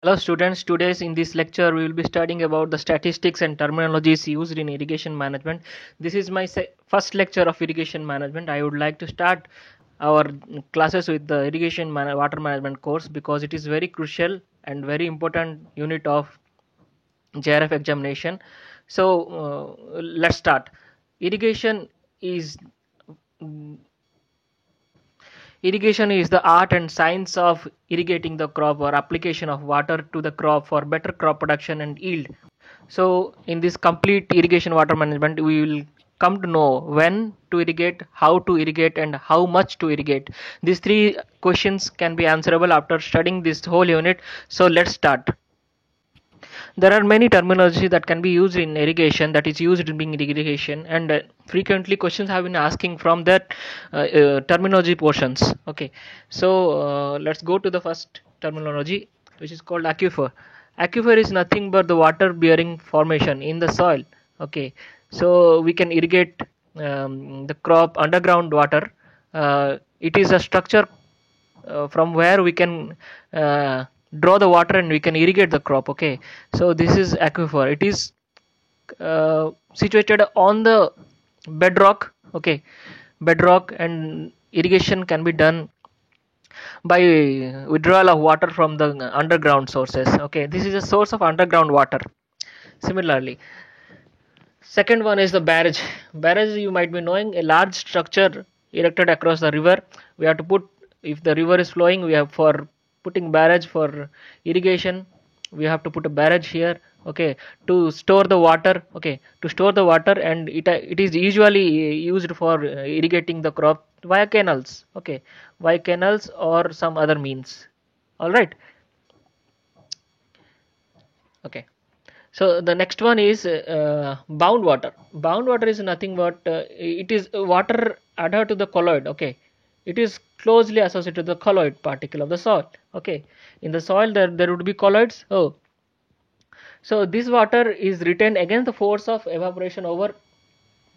Hello students, today in this lecture we will be studying about the statistics and terminologies used in irrigation management. This is my first lecture of irrigation management. I would like to start our classes with the water management course because it is very crucial and very important unit of JRF examination. So let's start. Irrigation is Irrigation is the art and science of irrigating the crop or application of water to the crop for better crop production and yield. So, in this complete irrigation water management, we will come to know when to irrigate, how to irrigate, and how much to irrigate. These three questions can be answerable after studying this whole unit. So, let's start. There are many terminology that can be used in irrigation, that is used in irrigation, and frequently questions have been asking from that terminology portions. Okay, so let's go to the first terminology, which is called aquifer. Aquifer is nothing but the water bearing formation in the soil. Okay, so we can irrigate the crop underground water. It is a structure from where we can draw the water and we can irrigate the crop. Okay, so this is aquifer. It is situated on the bedrock. Okay, bedrock, and irrigation can be done by withdrawal of water from the underground sources. Okay, this is a source of underground water. Similarly, second one is the barrage. Barrage, you might be knowing, a large structure erected across the river. We have to put, if the river is flowing, we have for putting barrage for irrigation. We have to put a barrage here. Okay, to store the water. Okay, to store the water, and it is usually used for irrigating the crop via canals. Okay, via canals or some other means. All right. Okay. So the next one is bound water. Bound water is nothing but it is water adhered to the colloid. Okay, it is closely associated to the colloid particle of the soil. Okay, in the soil there would be colloids. Oh, so this water is retained against the force of evaporation over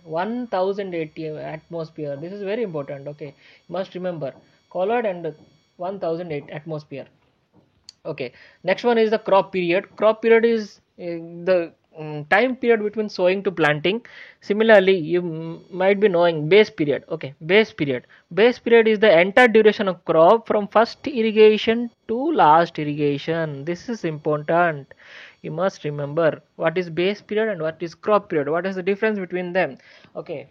1080 atmosphere. This is very important. Okay, must remember colloid and 1008 atmosphere. Okay, next one is the crop period. Crop period is the time period between sowing to planting. Similarly, you might be knowing base period. Okay, base period. Base period is the entire duration of crop from first irrigation to last irrigation. This is important. You must remember what is base period and what is crop period. What is the difference between them? Okay,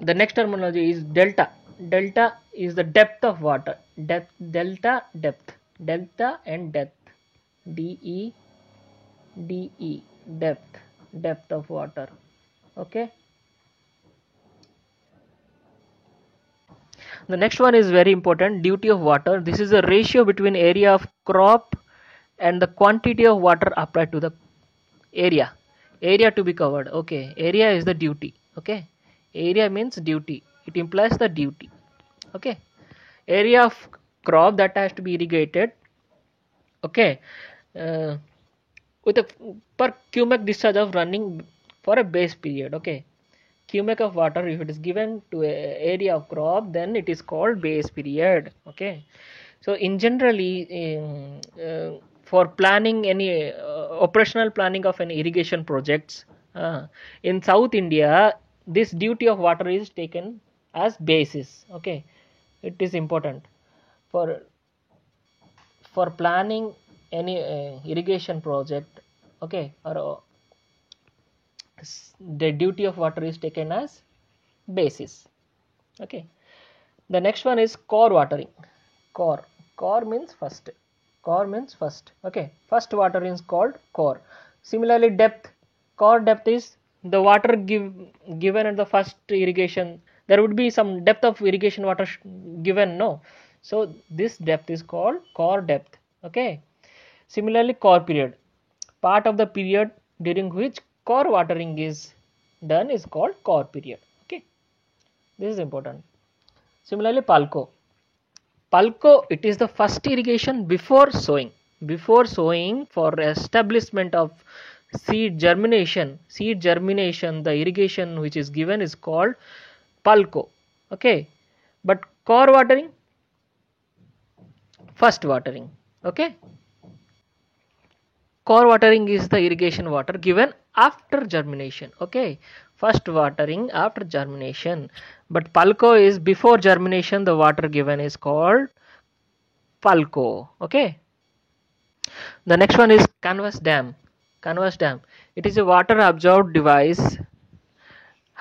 the next terminology is delta. Delta is the depth of water. Delta and depth. De de depth of water. Okay, the next one is very important, duty of water. This is the ratio between area of crop and the quantity of water applied to the area to be covered. Okay, area is the duty. Okay, area means duty, it implies the duty. Okay, area of crop that has to be irrigated. Okay, uh, with a per cubic discharge of running for a base period. Okay, cubic of water, if it is given to a area of crop, then it is called base period. Okay, so in generally for planning any operational planning of any irrigation projects in South India, this duty of water is taken as basis. Okay, it is important for planning any irrigation project. Okay, or the duty of water is taken as basis. Okay, the next one is core watering. Core means first. Okay, first watering is called core. Similarly, depth. Core depth is the water given at the first irrigation. There would be some depth of irrigation water given, no? So this depth is called core depth. Okay, similarly, core period. Part of the period during which core watering is done is called core period. Okay, this is important. Similarly, Palco. Palco, it is the first irrigation before sowing. Before sowing, for establishment of seed germination, the irrigation which is given is called Palco. Okay, but core watering, first watering. Okay, core watering is the irrigation water given after germination. Okay, first watering after germination, but pulco is before germination. The water given is called pulco. Okay, the next one is canvas dam. Canvas dam. It is a water absorbed device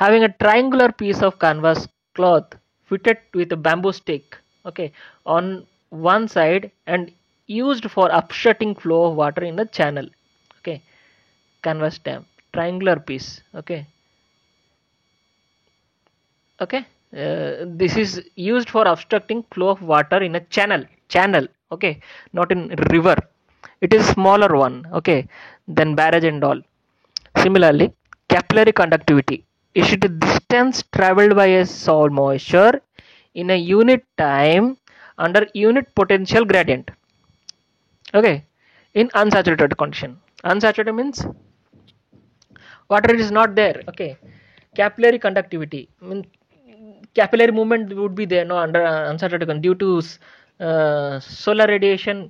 having a triangular piece of canvas cloth fitted with a bamboo stick, okay, on one side and used for obstructing flow of water in a channel. Okay, canvas dam, triangular piece. Okay, okay. This is used for obstructing flow of water in a channel. Okay, not in river. It is smaller one. Okay, than barrage and all. Similarly, capillary conductivity is the distance traveled by a soil moisture in a unit time under unit potential gradient. Okay, in unsaturated condition. Unsaturated means water is not there. Okay, capillary conductivity means capillary movement would be there no under unsaturated condition due to solar radiation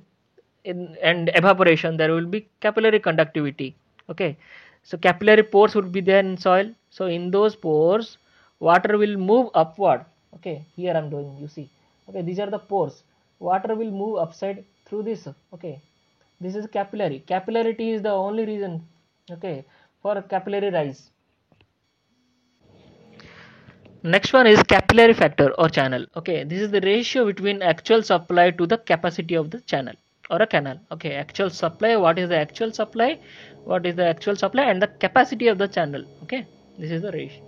and evaporation. There will be capillary conductivity. Okay, so capillary pores would be there in soil, so in those pores water will move upward. Okay, here I'm doing, you see. Okay, these are the pores. Water will move upside through this. Okay, this is capillary. Capillarity is the only reason, okay, for capillary rise. Next one is capillary factor or channel. Okay, this is the ratio between actual supply to the capacity of the channel or a canal. Okay, actual supply, what is the actual supply, what is the actual supply, and the capacity of the channel. Okay, this is the ratio.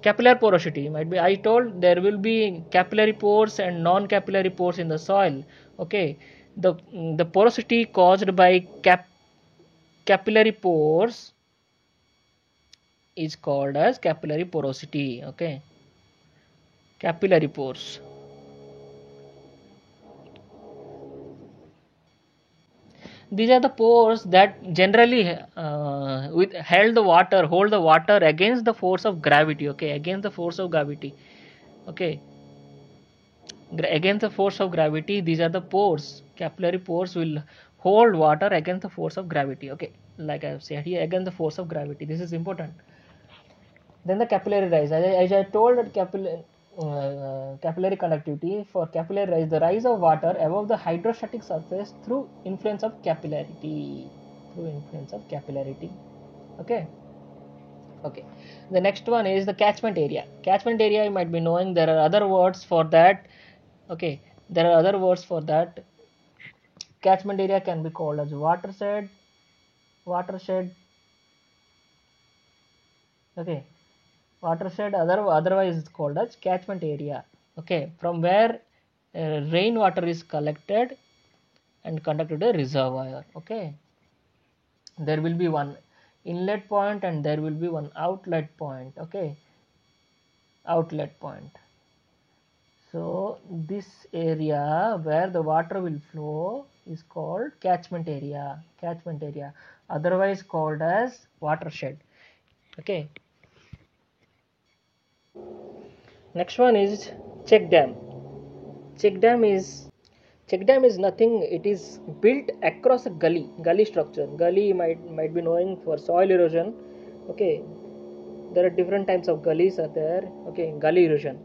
Capillary porosity might be, I told there will be capillary pores and non-capillary pores in the soil. Okay, the porosity caused by capillary pores is called as capillary porosity. Okay, capillary pores. These are the pores that generally hold the water against the force of gravity. Okay, against the force of gravity. Okay, against the force of gravity, these are the pores. Capillary pores will hold water against the force of gravity. Okay, like I have said here, against the force of gravity. This is important. Then the capillary rise. As I told that capillary conductivity, for capillary rise, the rise of water above the hydrostatic surface through influence of capillarity. Okay. Okay. The next one is the catchment area. Catchment area, you might be knowing there are other words for that. Okay. There are other words for that. Catchment area can be called as watershed. Okay, watershed, otherwise called as catchment area. Okay, from where rainwater is collected and conducted to a reservoir. Okay, there will be one inlet point and there will be one outlet point. Okay, outlet point. So this area where the water will flow is called catchment area. Otherwise called as watershed. Okay, next one is check dam. Check dam is nothing. It is built across a gully structure. Gully might be knowing for soil erosion. Okay, there are different types of gullies are there. Okay, gully erosion.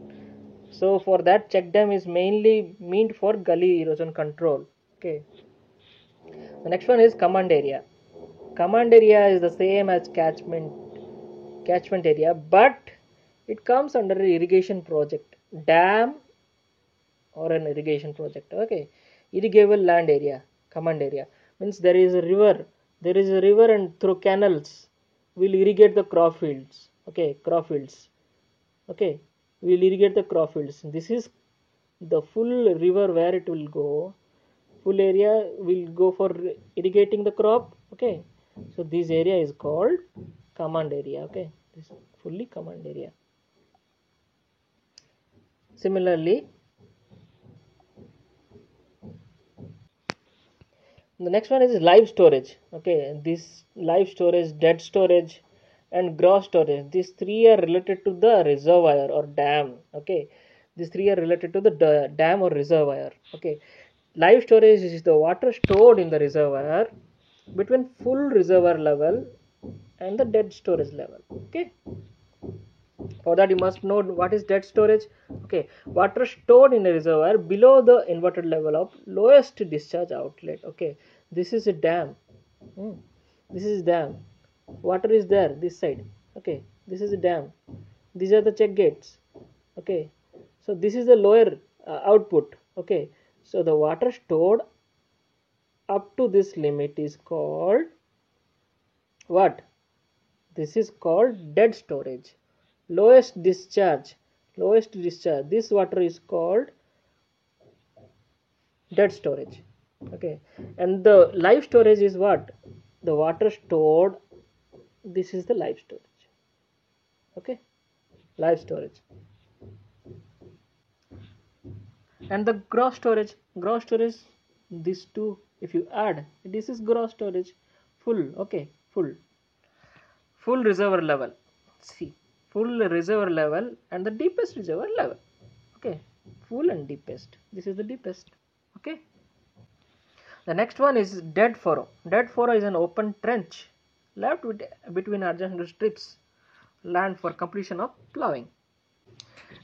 So for that, check dam is mainly meant for gully erosion control. Okay. The next one is command area. Command area is the same as catchment area, but it comes under an irrigation project. Dam or an irrigation project. Okay, irrigable land area, command area means there is a river and through canals will irrigate the crop fields. Okay, crop fields. Okay, will irrigate the crop fields. This is the full river where it will go, full area will go for irrigating the crop. Okay, so this area is called command area. Okay, this is fully command area. Similarly, the next one is live storage. Okay, this live storage, dead storage, and gross storage. These three are related to the reservoir or dam. Okay, these three are related to the dam or reservoir. Okay, live storage is the water stored in the reservoir. between full reservoir level and the dead storage level. Okay, for that you must know what is dead storage. Okay, water stored in a reservoir below the inverted level of lowest discharge outlet. Okay, this is a dam. Hmm. This is dam. Water is there this side. Okay, this is a dam. These are the check gates. Okay, so this is the lower output. Okay, so the water stored up to this limit is called what? This is called dead storage. Lowest discharge. Lowest discharge. This water is called dead storage. Okay. And the live storage is what? The water stored. This is the live storage. Okay. Live storage. And the gross storage. Gross storage. These two, if you add, this is gross storage. Full. Okay. Full reservoir level. See, full reservoir level and the deepest reservoir level. Okay, full and deepest. This is the deepest. Okay, the next one is dead furrow. Dead furrow is an open trench left between horizontal strips land for completion of plowing.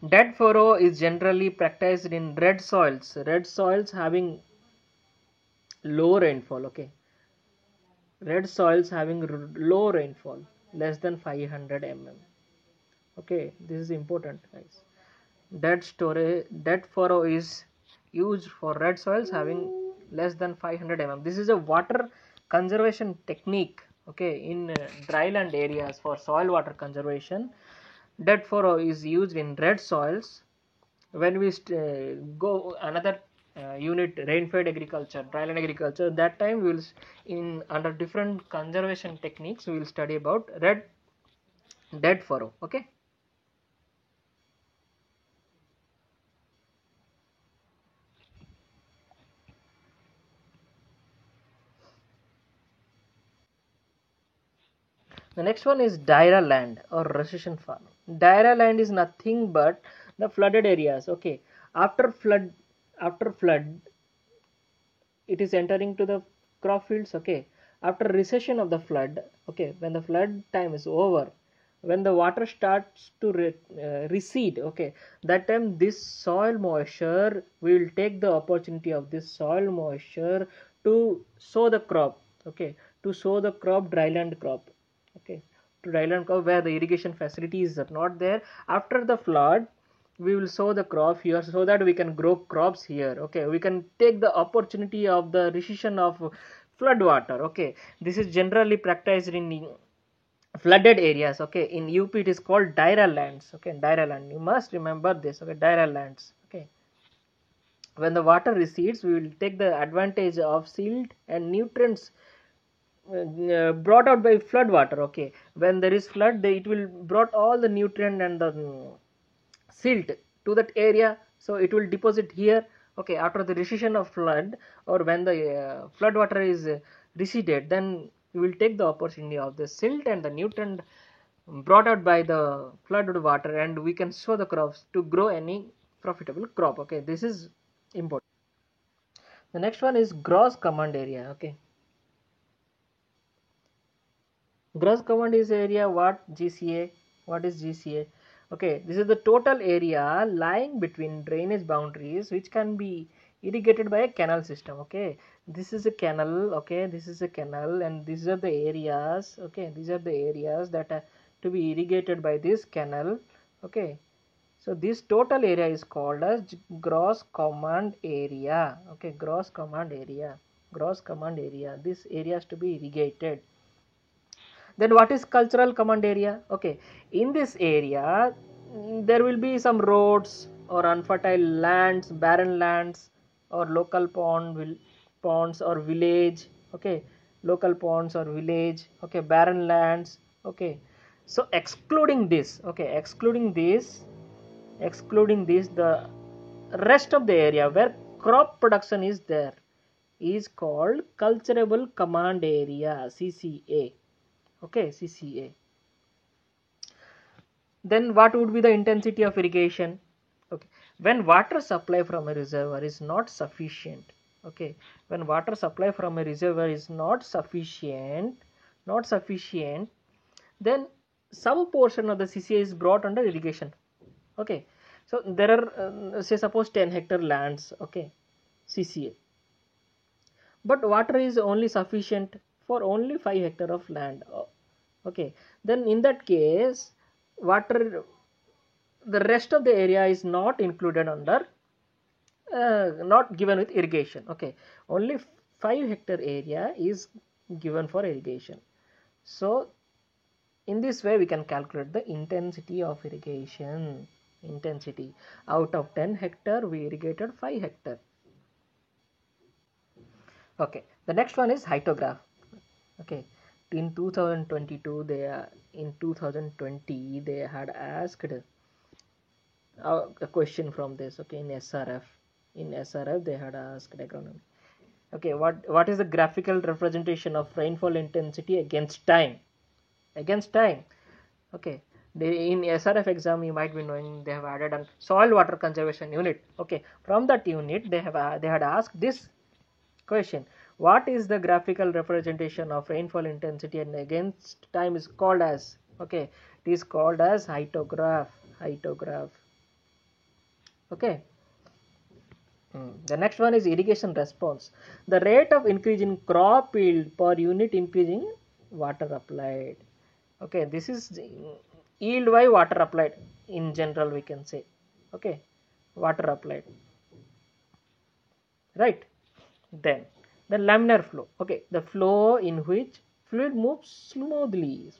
Dead furrow is generally practiced in red soils having low rainfall. Okay, red soils having low rainfall, less than 500 mm. Okay, this is important, guys. Dead furrow is used for red soils having less than 500 mm. This is a water conservation technique. Okay, in dryland areas for soil water conservation, dead furrow is used in red soils. When we go another unit, rainfed agriculture, dryland agriculture, that time we will in under different conservation techniques we will study about dead furrow. Okay. The next one is Daira land or recession farming. Daira land is nothing but the flooded areas. Okay, after flood, it is entering to the crop fields. Okay, after recession of the flood. Okay, when the flood time is over, when the water starts to recede. Okay, that time this soil moisture, we will take the opportunity of this soil moisture to sow the crop. Okay, to sow the crop, dryland crop. Okay, to dryland crop where the irrigation facilities are not there. After the flood, we will sow the crop here so that we can grow crops here. Okay, we can take the opportunity of the recession of flood water. Okay, this is generally practiced in flooded areas. Okay, in UP it is called Daira lands. Okay, Daira land, you must remember this. Okay, Daira lands. Okay, when the water recedes, we will take the advantage of silt and nutrients brought out by flood water. Okay, when there is flood, it will brought all the nutrient and the silt to that area, so it will deposit here. Okay, after the recession of flood, or when the flood water is receded, then we will take the opportunity of the silt and the nutrient brought out by the flooded water, and we can sow the crops to grow any profitable crop. Okay, this is important. The next one is gross command area. Okay, gross command is area. What is GCA? Okay, this is the total area lying between drainage boundaries which can be irrigated by a canal system. Okay, this is a canal. Okay, this is a canal, and these are the areas. Okay, these are the areas that are to be irrigated by this canal. Okay, so this total area is called as gross command area. Okay, gross command area. Gross command area. This area is to be irrigated. Then what is cultural command area? Okay, in this area there will be some roads or unfertile lands, barren lands, or local ponds or village. Okay, local ponds or village. Okay, barren lands. Okay, so excluding this, the rest of the area where crop production is there is called culturable command area, CCA. Okay, CCA. Then what would be the intensity of irrigation? Okay, when water supply from a reservoir is not sufficient, Okay, when water supply from a reservoir is not sufficient, then some portion of the CCA is brought under irrigation. Okay, so there are say suppose 10-hectare lands, okay, CCA, but water is only sufficient for only 5 hectare of land. Okay, then in that case, water, the rest of the area is not included under, not given with irrigation. Okay, only 5 hectare area is given for irrigation. So in this way we can calculate the intensity of irrigation. Intensity, out of 10 hectare we irrigated 5 hectare. Okay, the next one is hydrograph. Okay, in 2022 in 2020 they had asked a question from this. Okay, in SRF they had asked agronomy. Okay, what is the graphical representation of rainfall intensity against time? Against time. Okay, in SRF exam you might be knowing they have added a soil water conservation unit. Okay, from that unit they had asked this question: what is the graphical representation of rainfall intensity and against time is called as? Okay, it is called as hydrograph. Hydrograph. Okay. The next one is irrigation response. The rate of increase in crop yield per unit increase in water applied. Okay, this is yield by water applied in general we can say. Okay, water applied. Right. Then the laminar flow. Okay, the flow in which fluid moves smoothly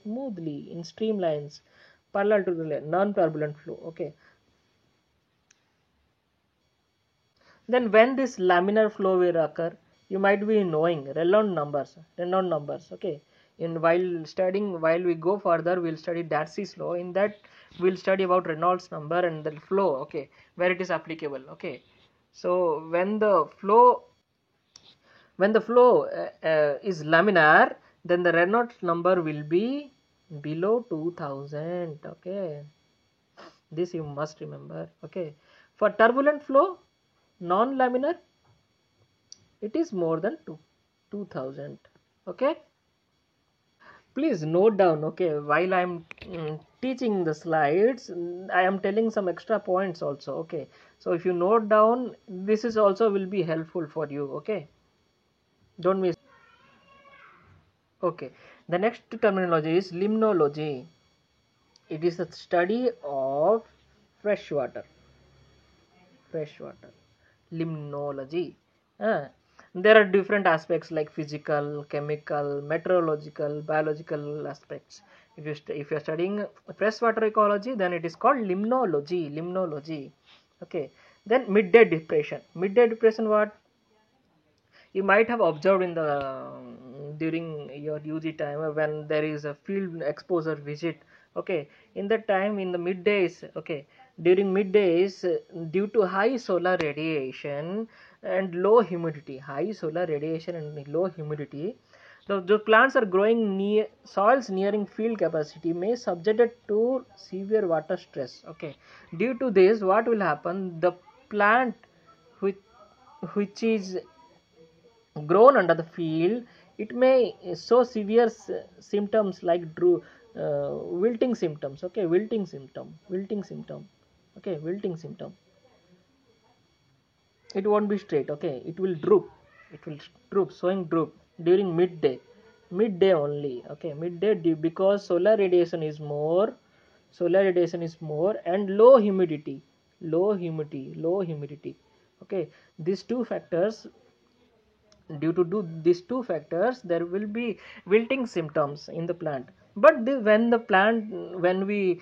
in streamlines parallel to the non-turbulent flow. Okay, then when this laminar flow will occur, you might be knowing Reynolds numbers. Okay, in while we go further, we'll study Darcy's law. In that, we'll study about Reynolds number and the flow. Okay, where it is applicable. Okay, so when the flow is laminar, then the Reynolds number will be below 2000. Okay, this you must remember. Okay, for turbulent flow, non-laminar, it is more than 2000. Okay, please note down. Okay, while I'm teaching the slides, I am telling some extra points also. Okay, so if you note down, this is also will be helpful for you. Okay, don't miss. Okay, the next terminology is limnology. It is the study of freshwater. Freshwater, limnology. Ah, there are different aspects like physical, chemical, meteorological, biological aspects. If you are studying freshwater ecology, then it is called limnology. Limnology. Okay. Then midday depression. Midday depression, what you might have observed in the during your UG time when there is a field exposure visit. Okay, in that time in the middays. Okay, during middays, due to high solar radiation and low humidity, the plants are growing near soils nearing field capacity may subjected to severe water stress. Okay, due to this, what will happen? The plant which is grown under the field, it may show severe symptoms like wilting symptoms. Okay, wilting symptom. Okay, wilting symptom. It won't be straight. Okay, it will droop. It will droop, showing droop during midday only. Okay, midday because solar radiation is more and low humidity. Okay, these two factors due to these two factors there will be wilting symptoms in the plant. But when the plant when we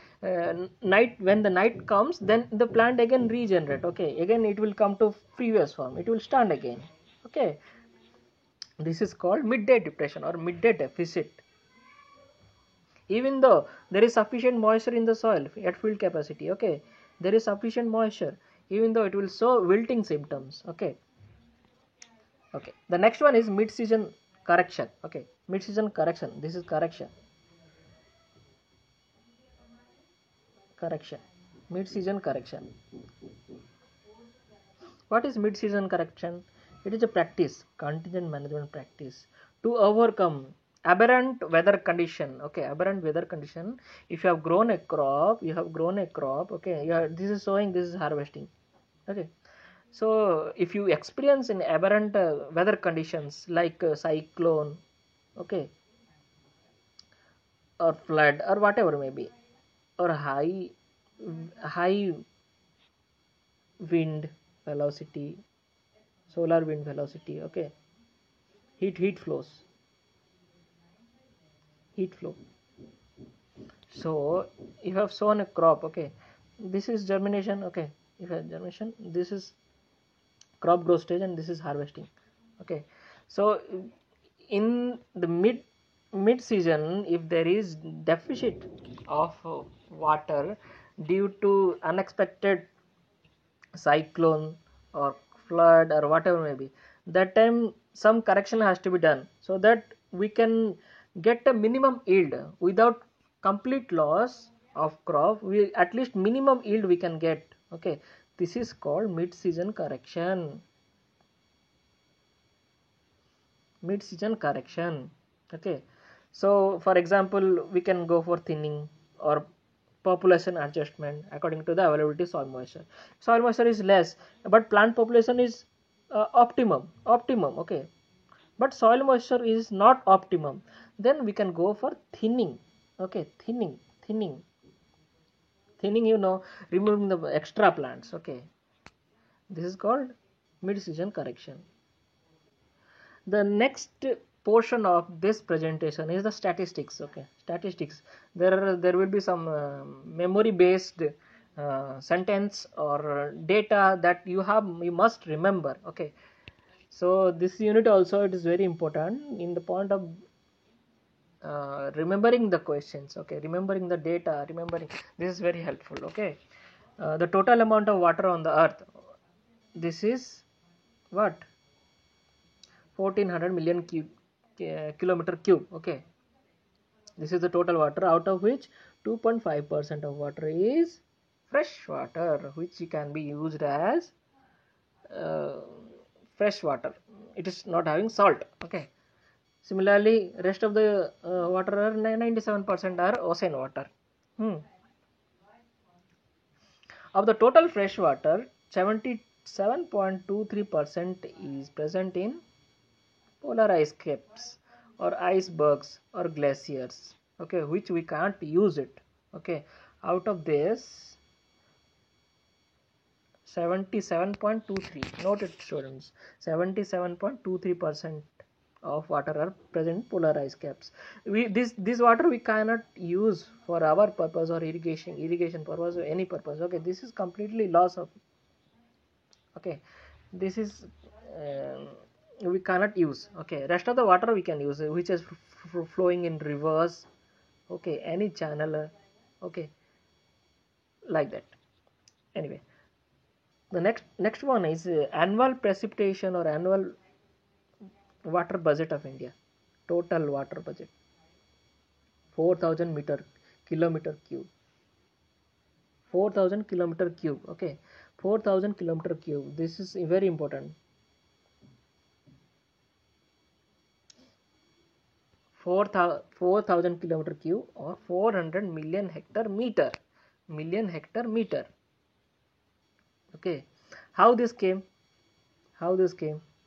night when the night comes, then the plant again regenerate. Okay, again it will come to previous form, it will stand again. Okay, this is called midday depression or midday deficit. Even though there is sufficient moisture in the soil at field capacity, okay, there is sufficient moisture, even though it will show wilting symptoms. Okay. Okay, the next one is mid-season correction. Okay, mid-season correction, this is correction mid-season correction. What is mid-season correction? It is a practice, contingent management practice to overcome aberrant weather condition. Okay, aberrant weather condition. If you have grown a crop, Okay, this is sowing, this is harvesting. Okay, so if you experience in aberrant weather conditions like cyclone, okay, or flood or whatever maybe, or high wind velocity, solar wind velocity, okay, heat flows, heat flow. So if you have sown a crop, okay, this is germination, okay, if you have germination, this is crop growth stage and this is harvesting. Okay, so in the mid season, if there is deficit of water due to unexpected cyclone or flood or whatever may be, that time some correction has to be done so that we can get a minimum yield without complete loss of crop. We at least minimum yield we can get. Okay, this is called mid season correction. Mid season correction. Okay, so for example we can go for thinning or population adjustment according to the availability soil moisture. Soil moisture is less but plant population is optimum, okay, but soil moisture is not optimum, then we can go for thinning. Okay, thinning, removing the extra plants. Okay, this is called mid season correction. The next portion of this presentation is the statistics. Okay, statistics. There will be some memory based sentence or data that you must remember. Okay, so this unit also it is very important in the point of remembering the questions. Okay, remembering the data, remembering this is very helpful. Okay, the total amount of water on the earth, this is what, 1400 million kilometer cube. Okay, this is the total water, out of which 2.5% of water is fresh water, which can be used as uh, fresh water. It is not having salt. Okay, similarly rest of the water are 97% are ocean water. Of the total fresh water, 77.23% is present in polar ice caps or icebergs or glaciers, okay, which we can't use it. Okay, out of this 77.23, note it students, 77.23% of water are present in polar ice caps. This water we cannot use for our purpose or irrigation purpose or any purpose. Okay, this is completely loss of. Okay, this is we cannot use. Okay, rest of the water we can use, which is flowing in rivers. Okay, any channel. Okay, like that. Anyway, the next one is annual precipitation or annual water budget of India. Total water budget 4000 kilometer cube. 4000 kilometer cube. Okay, 4000 kilometer cube, this is very important. 4000 kilometer cube or 400 million hectare meter. Okay, how this came,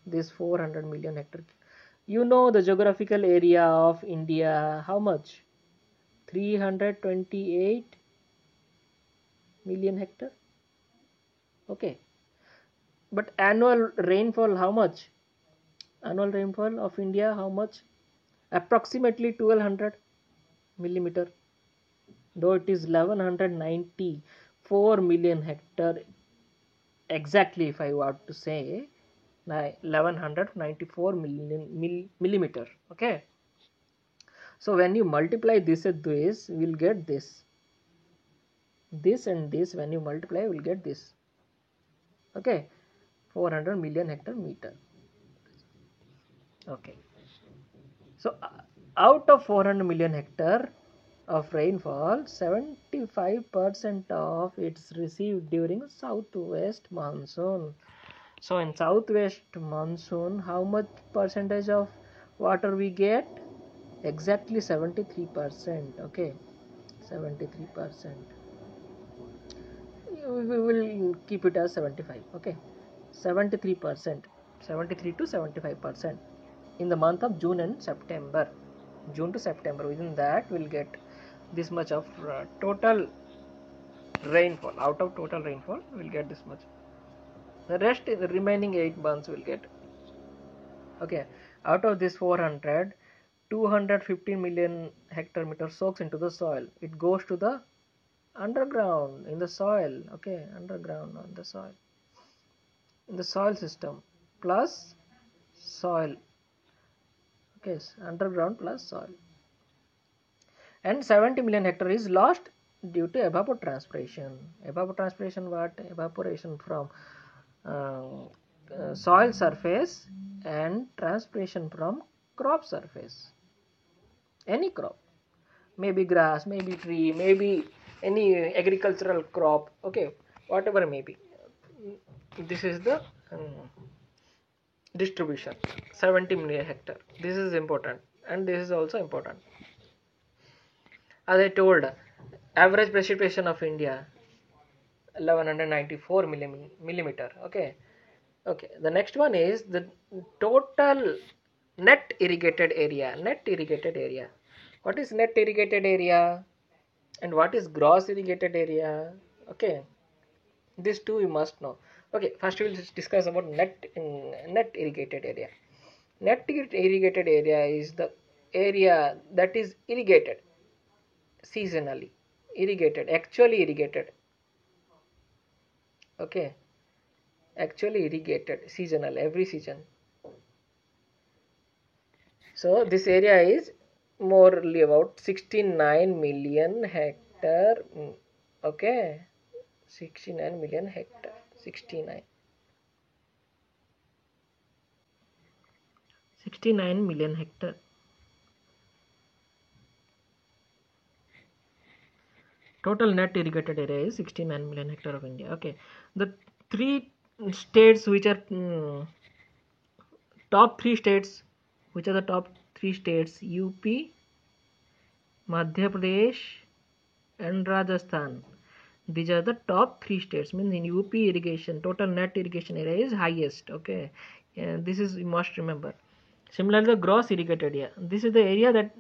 this 400 million hectare. The geographical area of India, how much? 328 million hectare. Okay, but annual rainfall, how much? Annual rainfall of India, how much? Approximately 1200 millimeter, though it is 1194 million hectare exactly. If I were to say 1194 millimeter. Okay, so when you multiply this and this, we will get this and this. When you multiply, we will get this. Okay, 400 million hectare meter. Okay, so out of 400 million hectare of rainfall, 75% of it's received during southwest monsoon. So in southwest monsoon, how much percentage of water we get? Exactly 73%. Okay, 73%. We will keep it as 75. Okay, 73%, 73 to 75% in the month of June and September. June to September, within that we'll get this much of total rainfall. Out of total rainfall we'll get this much. The rest, the remaining 8 months will get. Okay, out of this 400, 215 million hectare meter soaks into the soil. It goes to the underground in the soil. Okay, underground on the soil, in the soil system, plus soil. Okay, underground plus soil. And 70 million hectare is lost due to evapotranspiration. Evapotranspiration, what? Evaporation from soil surface and transpiration from crop surface. Any crop, maybe grass, maybe tree, maybe any agricultural crop. Okay, whatever may be. This is the distribution. 70 million hectare. This is important, and this is also important. As I told, average precipitation of India 1194 millimeter. Okay, okay. The next one is the total net irrigated area. Net irrigated area. What is net irrigated area, and what is gross irrigated area? Okay, these two you must know. Okay, first we will discuss about net irrigated area. Net irrigated area is the area that is irrigated seasonally, actually irrigated. Okay, actually irrigated seasonal, every season. So this area is morely about 69 million hectare. Okay, 69 million hectare. 69 million hectare. Total net irrigated area is 69 million hectare of India. Okay, the three states which are top three states, which are the top three states? UP, Madhya Pradesh, and Rajasthan. These are the top three states. Means in UP irrigation, total net irrigation area is highest. Okay, this is, you must remember. Similarly, the gross irrigated area. This is the area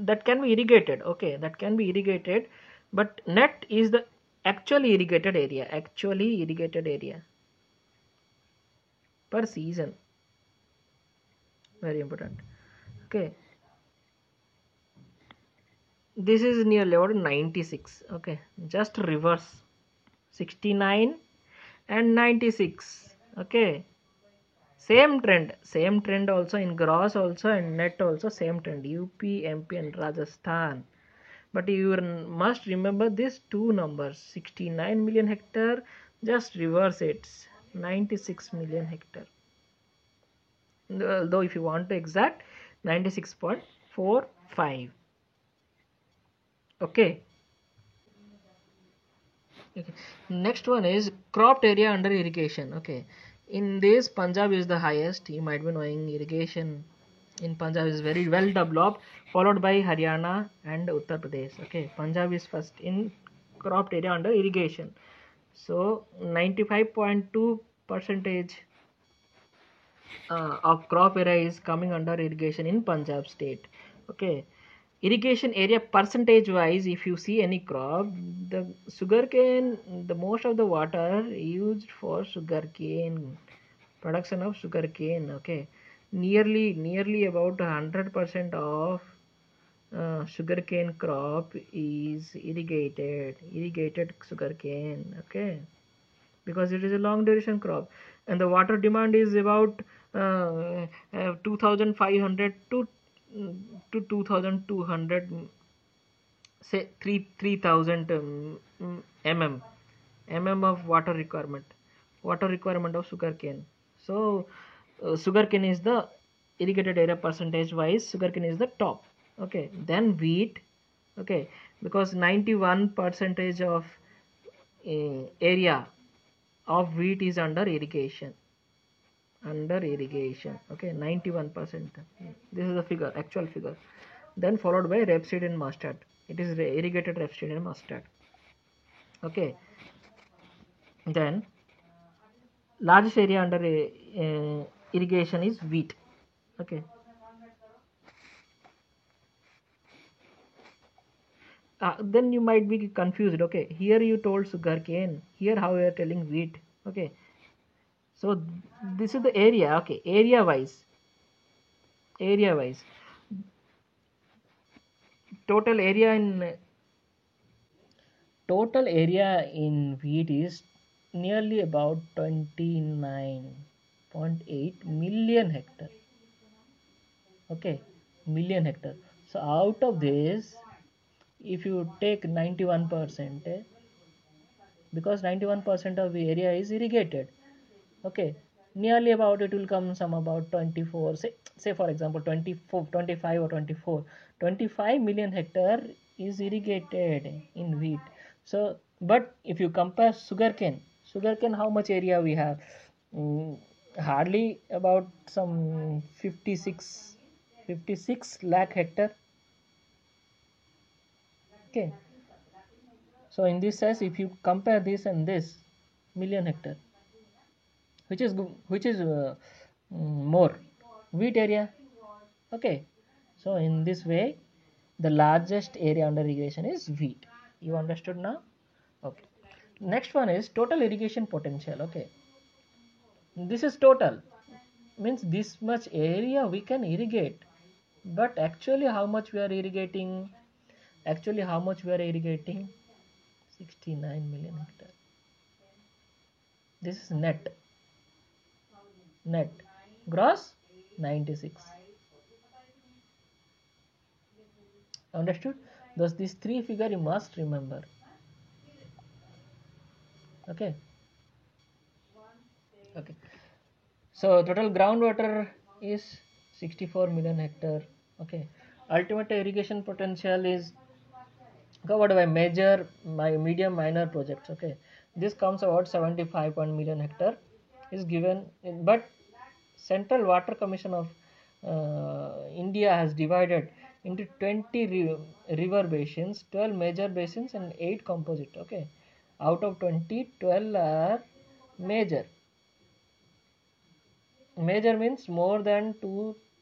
that can be irrigated. Okay, that can be irrigated, but net is the actually irrigated area. Actually irrigated area per season. Very important. Okay, this is nearly about 96. Okay, just reverse 69 and 96. Okay, same trend also in gross also and net also, same trend. UP, MP and Rajasthan. But you must remember these two numbers. 69 million hectare, just reverse it, 96 million hectare. Though if you want to exact, 96.45. Okay. Okay, next one is cropped area under irrigation. Okay, in this Punjab is the highest. You might be knowing irrigation in Punjab is very well developed, followed by Haryana and Uttar Pradesh. Okay, Punjab is first in cropped area under irrigation. So 95.2 percentage of crop area is coming under irrigation in Punjab state. Okay, irrigation area percentage wise, if you see any crop, the sugarcane, the most of the water used for sugarcane, production of sugarcane. Okay, nearly about 100% of sugarcane crop is irrigated sugarcane. Okay, because it is a long duration crop, and the water demand is about 2500 to 2200, say 3000 mm of water requirement of sugarcane. So sugarcane is the irrigated area percentage wise, sugarcane is the top. Okay, then wheat. Okay, because 91 percentage of area of wheat is under irrigation. under irrigation. Okay, 91%. This is the figure, actual figure. Then followed by rapeseed and mustard. It is irrigated rapeseed and mustard. Okay. Then largest area under irrigation is wheat. Okay. Then you might be confused. Okay, here you told sugarcane, here how you are telling wheat. Okay, so this is the area. Okay, area wise total area in wheat is nearly about 29.8 million hectare. Okay, million hectare. So out of this, if you take 91%, because 91% of the area is irrigated, okay, nearly about it will come some about 24, say for example 24, 25 or 25 million hectare is irrigated in wheat. So but if you compare sugarcane, how much area we have? Hardly about some 56 lakh hectare. Okay, so in this sense, if you compare this and this million hectare, which is more wheat area. Okay, so in this way the largest area under irrigation is wheat. You understood now? Okay, next one is total irrigation potential. Okay, this is total, means this much area we can irrigate, but actually how much we are irrigating 69 million hectare. This is net gross 96. Understood? Thus these three figure you must remember. Okay, okay, so total groundwater is 64 million hectare. Okay, ultimate irrigation potential is covered by major, medium, minor projects. Okay, this comes about 75 million hectare is given, but Central Water Commission of India has divided into 20 river basins, 12 major basins and 8 composite. Okay, out of 20, 12 are major. Major means more than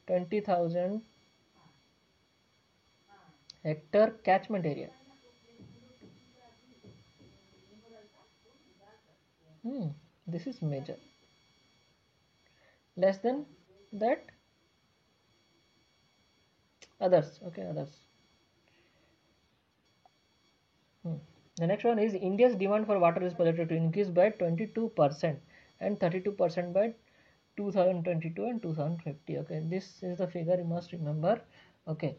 20,000 hectare catchment area. This is major. Less than that, others. Okay, others. The next one is India's demand for water is projected to increase by 22% and 32% by 2022 and 2050. Okay, this is the figure you must remember. Okay,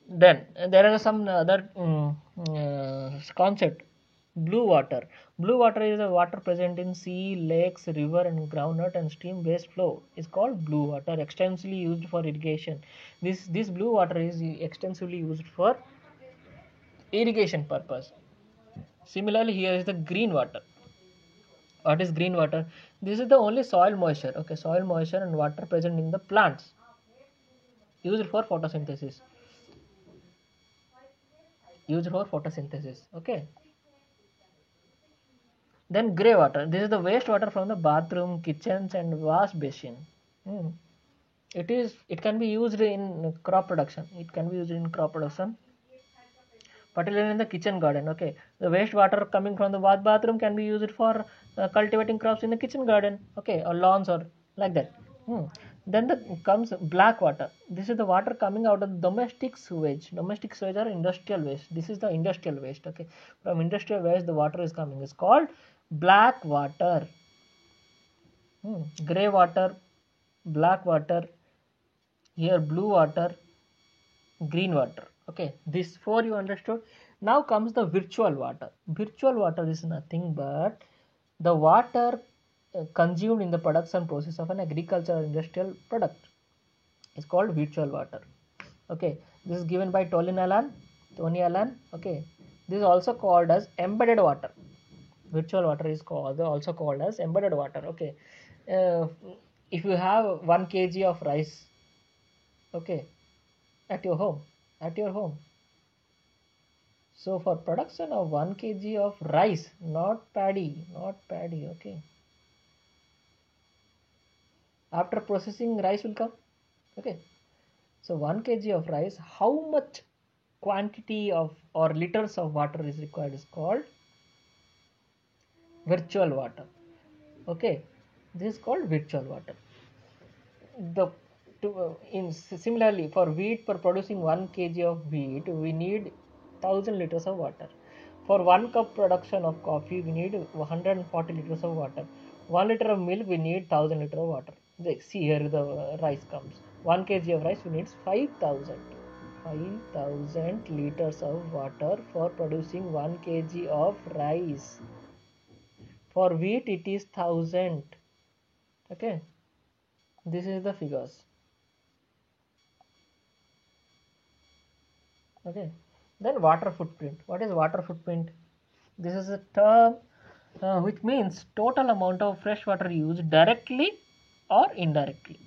then there are some other concept. Blue water is a water present in sea, lakes, river and groundnut and stream based flow is called blue water, extensively used for irrigation. This blue water is extensively used for irrigation purpose. Similarly, here is the green water. What is green water? This is the only soil moisture. Okay, soil moisture and water present in the plants used for photosynthesis. Okay, then grey water. This is the wastewater from the bathroom, kitchens and wash basin. It can be used in crop production. Particularly in the kitchen garden. Okay, the wastewater coming from the bathroom can be used for cultivating crops in the kitchen garden. Okay, or lawns or like that. Then comes black water. This is the water coming out of domestic sewage. Domestic sewage or industrial waste. This is the industrial waste. Okay, from industrial waste the water is coming. It's called black water. Gray water, black water, here blue water, green water. Okay, these four you understood. Now comes the virtual water. Virtual water is nothing but the water consumed in the production process of an agricultural industrial product. It's called virtual water. Okay, this is given by Tony Allen. Okay, this is also called as embedded water. Virtual water is called also called as embedded water. Okay, uh, if you have 1 kg of rice, okay, at your home, so for production of 1 kg of rice, not paddy, okay, after processing rice will come, okay, so 1 kg of rice, how much quantity of or liters of water is required is called virtual water. Okay, this is called virtual water. The in similarly for wheat, for producing 1 kg of wheat we need 1000 liters of water. For 1 cup production of coffee we need 140 liters of water. 1 liter of milk we need 1000 liters of water. See here the rice comes. 1 kg of rice we need 5000 liters of water for producing 1 kg of rice. For wheat it is 1000. Okay, this is the figures. Okay, then water footprint. What is water footprint? This is a term which means total amount of fresh water used directly or indirectly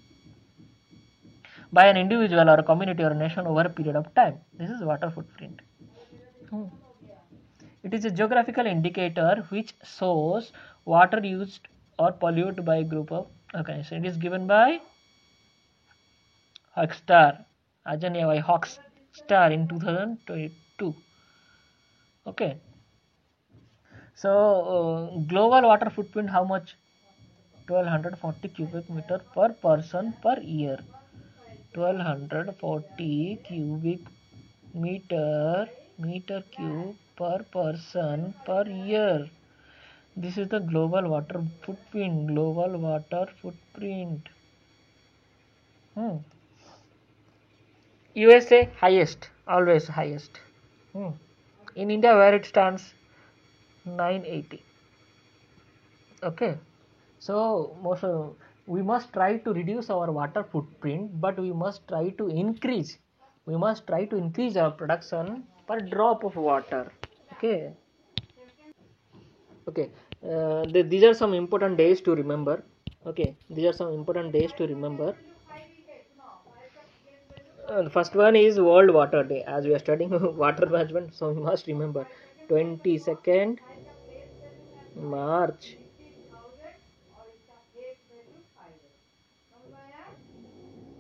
by an individual or a community or a nation over a period of time. This is water footprint. It is a geographical indicator which shows water used or polluted by a group of organizations. It is given by Hoekstra, Ajanya Hoekstra in 2022. Okay. So global water footprint how much? 1240 cubic meter per person per year. 1240 cubic meter cube per person per year. This is the global water footprint. Global water footprint. USA highest, always highest. In India where it stands 980. Okay, so we must try to reduce our water footprint, but we must try to increase our production per drop of water. Okay, okay, these are some important days to remember. Okay, these are some important days to remember. The first one is World Water Day. As we are studying water management, so we must remember 22nd March.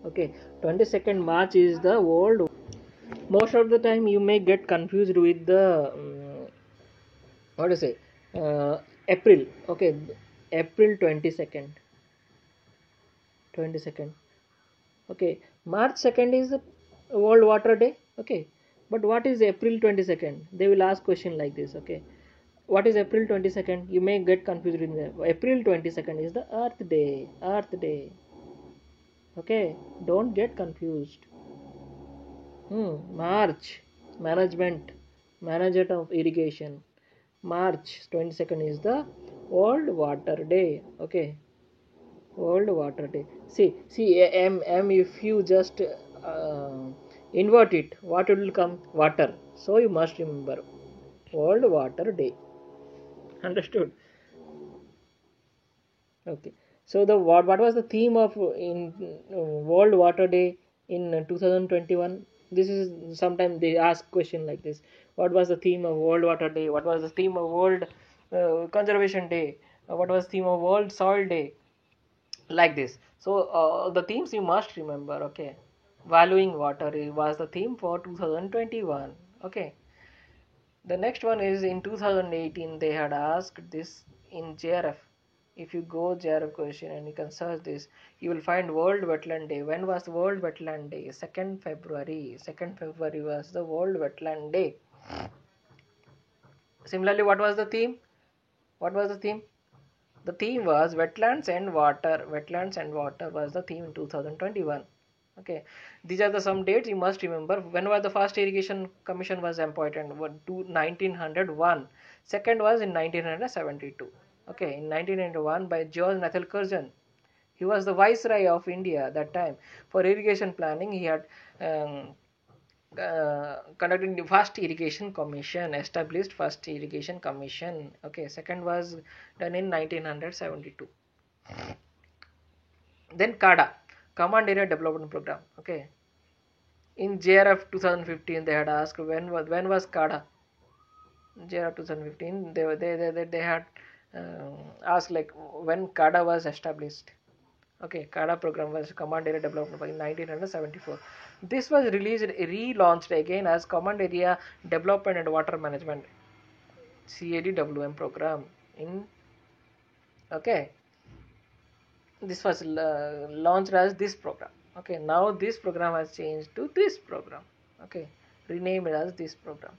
Okay, 22nd March is the World. Most of the time you may get confused with the what to say, April. Okay, April 22nd. Okay, March 2nd is the World Water Day. Okay, but what is April 22nd? They will ask question like this. Okay, what is April 22nd? You may get confused with the April 22nd is the Earth Day. Okay, don't get confused. March, management, manager of irrigation. March 22nd is the World Water Day. Okay, World Water Day. See, if you just invert it, what will come? Water. So you must remember World Water Day. Understood? Okay. So what was the theme of in World Water Day in 2021? This is sometimes they ask question like this. What was the theme of World Water Day? What was the theme of World Conservation Day? What was the theme of World Soil Day? Like this. So the themes you must remember. Okay, valuing water was the theme for 2021. Okay, the next one is in 2018 they had asked this in JRF. If you go JRF question and you can search this, you will find World Wetland Day. When was World Wetland Day? 2nd February. 2nd February was the World Wetland Day. Similarly, what was the theme? The theme was wetlands and water. Wetlands and water was the theme in 2021. Okay, these are the some dates you must remember. When was the first irrigation commission was appointed? 1901. Second was in 1972. Okay, in 1991 by George Nathal Curzon. He was the viceroy of India that time. For irrigation planning, he had conducting the first irrigation commission, established first irrigation commission. Okay, second was done in 1972. Then CADA, Command Area Development Program. Okay, in JRF 2015 they had asked when was CADA. JRF 2015 they had asked like when CADA was established. Okay, CADA program was Command Area Development in 1974. This was relaunched again as Command Area Development and Water Management CADWM program in. Okay, this was launched as this program. Okay, now this program has changed to this program. Okay, renamed as this program.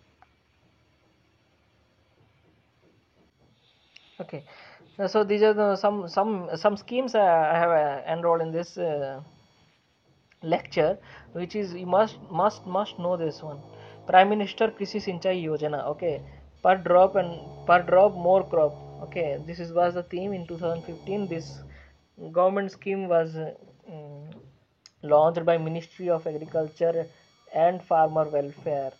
Okay, so these are the some schemes I have enrolled in this lecture, which is you must know this one. Prime Minister Krishi Sinchai Yojana. Okay, per drop more crop. Okay, this is was the theme in 2015. This government scheme was launched by Ministry of Agriculture and Farmer Welfare.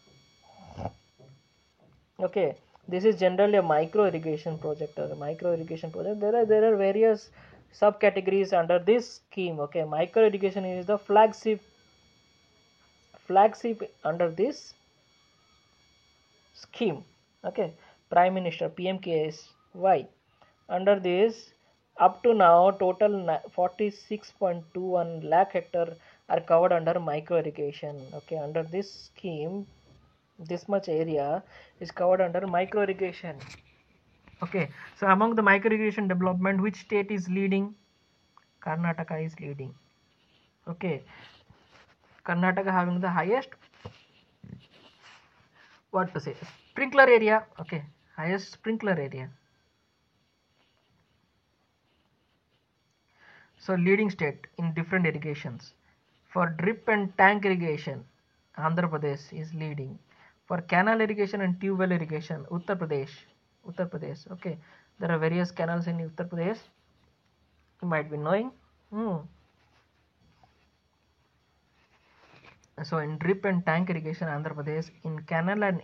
Okay, this is generally a micro irrigation project or a micro irrigation project. There are various subcategories under this scheme. Okay, micro irrigation is the flagship under this scheme. Okay, Prime Minister PMKSY. Under this, up to now, total 46.21 lakh hectare are covered under micro irrigation. Okay, under this scheme, this much area is covered under micro irrigation. Okay, so among the micro irrigation development, which state is leading? Karnataka is leading. Okay, Karnataka having the highest, what to say, sprinkler area. Okay, highest sprinkler area. So leading state in different irrigations. For drip and tank irrigation, Andhra Pradesh is leading. For canal irrigation and tube well irrigation, Uttar Pradesh. Okay, there are various canals in Uttar Pradesh. You might be knowing. So in drip and tank irrigation, Andhra Pradesh. In canal and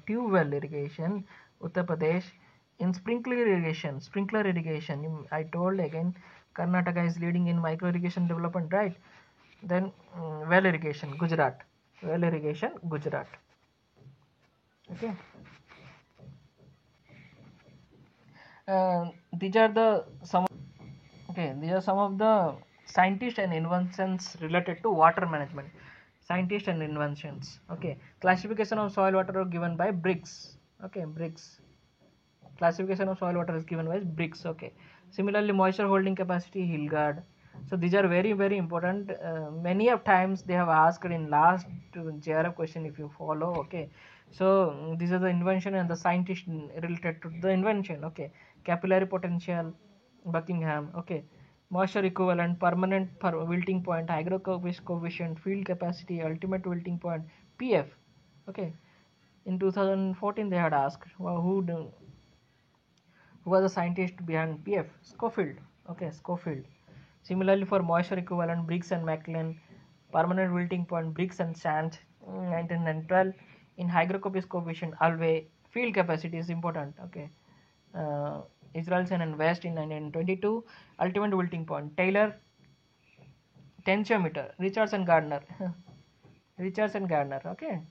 tube well irrigation, Uttar Pradesh. In sprinkler irrigation, I told again, Karnataka is leading in micro irrigation development, right? Then well irrigation, Gujarat. Okay. These are the some. Okay, these are some of the scientists and inventions related to water management. Scientists and inventions. Okay, classification of soil water are given by Briggs. Okay, Briggs. Classification of soil water is given by Briggs. Okay. Similarly, moisture holding capacity, Hilgard. So these are very important. Many of times they have asked in last JRF question if you follow. Okay, so these are the invention and the scientist related to the invention. Okay, capillary potential, Buckingham. Okay, moisture equivalent, permanent wilting point, hygroscopic coefficient, field capacity, ultimate wilting point, PF. Okay, in 2014 they had asked who was the scientist behind PF? Schofield. Okay, Schofield. Similarly, for moisture equivalent, Briggs and Maclean, permanent wilting point, Briggs and Sand, 1912. In hygroscopic coefficient, Alvey. Field capacity is important. Okay, Israelson and West in 1922. Ultimate wilting point, Taylor. Tensiometer, Richards and Gardner. Okay.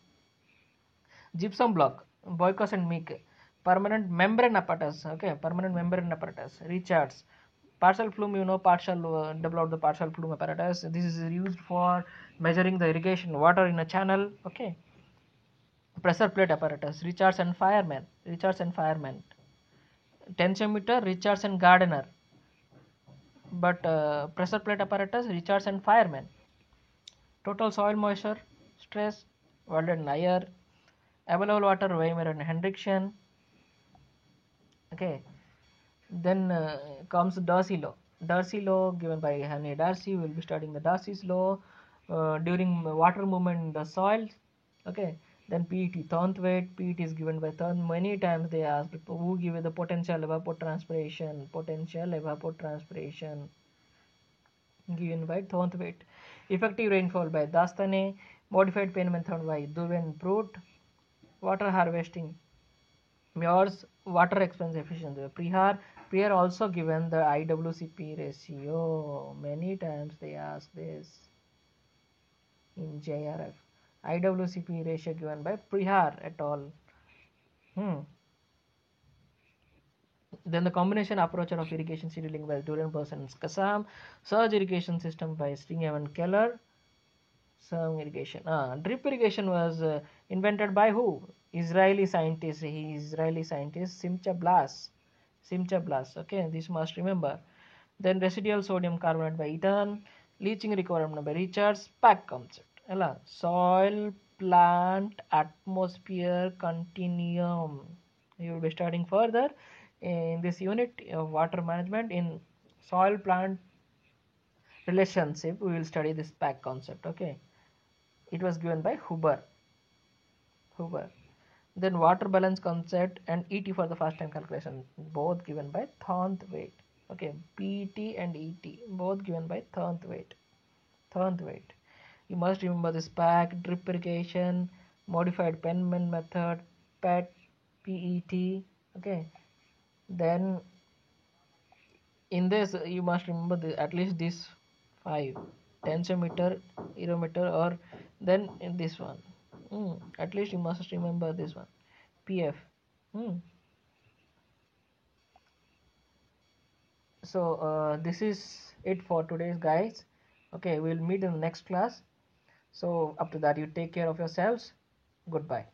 Gypsum block, Boycos and Meek. Permanent membrane apparatus. Okay, permanent membrane apparatus, Richards. Partial flume, partial develop the partial flume apparatus. This is used for measuring the irrigation water in a channel. Okay, pressure plate apparatus, Richards and Fireman. Tensiometer, Richards and Gardner. But pressure plate apparatus, Richards and Fireman. Total soil moisture stress, Walden Nair. Available water, Weimer and Hendrickson. Okay, then comes Darcy law given by Henry Darcy. We will be studying the Darcy's law during water movement in the soil. Okay, then PET, Thornthwaite. PET is given by Thorn. Many times they ask who give the potential evapotranspiration given by Thornthwaite. Effective rainfall by Dastane. Modified pen method by Duven Brute. Water harvesting. Muir's water expense efficiency. Prior also given the IWCP ratio. Many times they ask this in JRF. IWCP ratio given by Prihar et al. Then the combination approach of irrigation scheduling by Durenberg and Kassam. Surge irrigation system by Stringhaven Keller. Some irrigation. Drip irrigation was invented by who? Israeli scientist. He Israeli scientist Simcha Blas. Simcha Blas. Okay, this must remember. Then residual sodium carbonate by Eaton. Leaching requirement by Richards. Pack concept. Soil, plant, atmosphere, continuum. You will be studying further in this unit of water management. In soil plant relationship we will study this pack concept. Okay, it was given by Huber. Then water balance concept and ET for the first time calculation, both given by Thornthwaite. Okay, PT and ET both given by Thornthwaite. You must remember this pack, drip irrigation, modified Penman method, PET. Okay, then in this you must remember at least this 5 tensiometer, aerometer, or then in this one. At least you must remember this one, PF. So this is it for today's guys. Okay, we'll meet in the next class. So up to that, you take care of yourselves. Goodbye.